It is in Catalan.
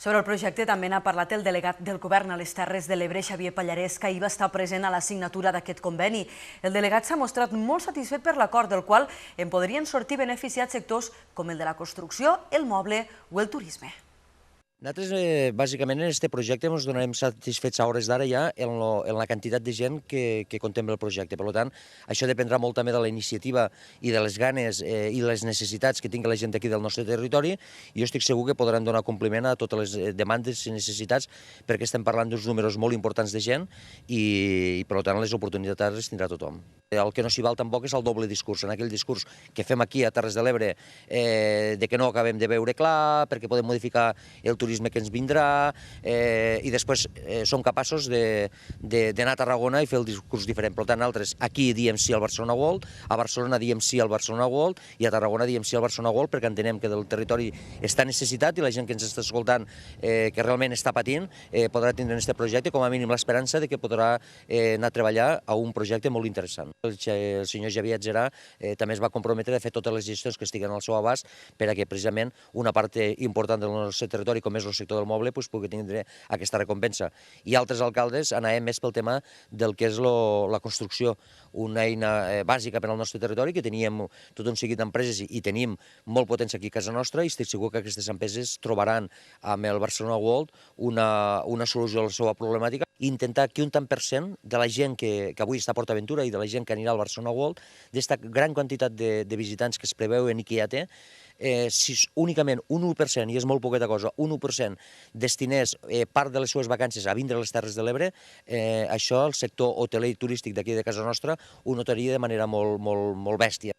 Sobre el projecte també n'ha parlat el delegat del Govern a les Terres de l'Ebre, Xavier Pallarès, que ahir va estar present a la signatura d'aquest conveni. El delegat s'ha mostrat molt satisfet per l'acord, del qual en podrien sortir beneficiats sectors com el de la construcció, el moble o el turisme. Nosaltres, bàsicament, en aquest projecte ens donarem satisfets a hores d'ara ja en la quantitat de gent que contempla el projecte. Per tant, això dependrà molt també de la iniciativa i de les ganes i les necessitats que tingui la gent d'aquí del nostre territori. Jo estic segur que podran donar compliment a totes les demandes i necessitats, perquè estem parlant d'uns números molt importants de gent i per tant, les oportunitats les tindrà tothom. El que no s'hi val tampoc és el doble discurs. En aquell discurs que fem aquí a Terres de l'Ebre de que no acabem de veure clar, perquè podem modificar el turisme que ens vindrà, i després som capaços d'anar a Tarragona i fer el discurs diferent. Per tant, nosaltres aquí diem sí al Barcelona World, a Barcelona diem sí al Barcelona World i a Tarragona diem sí al Barcelona World, perquè entenem que del territori està necessitat i la gent que ens està escoltant, que realment està patint, podrà tindre en aquest projecte com a mínim l'esperança de que podrà anar a treballar a un projecte molt interessant. El senyor Xavier Adserà també es va comprometre a fer totes les gestions que estiguen al seu abast per a que precisament una part important del nostre territori, com és el sector del moble, pugui tindre aquesta recompensa. I altres alcaldes anàvem més pel tema del que és la construcció, una eina bàsica per al nostre territori, que teníem tot un seguit d'empreses i tenim molt potència aquí a casa nostra, i estic segur que aquestes empreses trobaran amb el Barcelona World una solució a la seva problemàtica i intentar que un tant per cent de la gent que avui està a PortAventura i de la gent que anirà al Barcelona World, d'esta gran quantitat de visitants que es preveuen i que ja té, si únicament un 1%, i és molt poqueta cosa, un 1% destinés part de les seves vacances a vindre a les Terres de l'Ebre, això el sector hoteler i turístic d'aquí de casa nostra ho notaria de manera molt bèstia.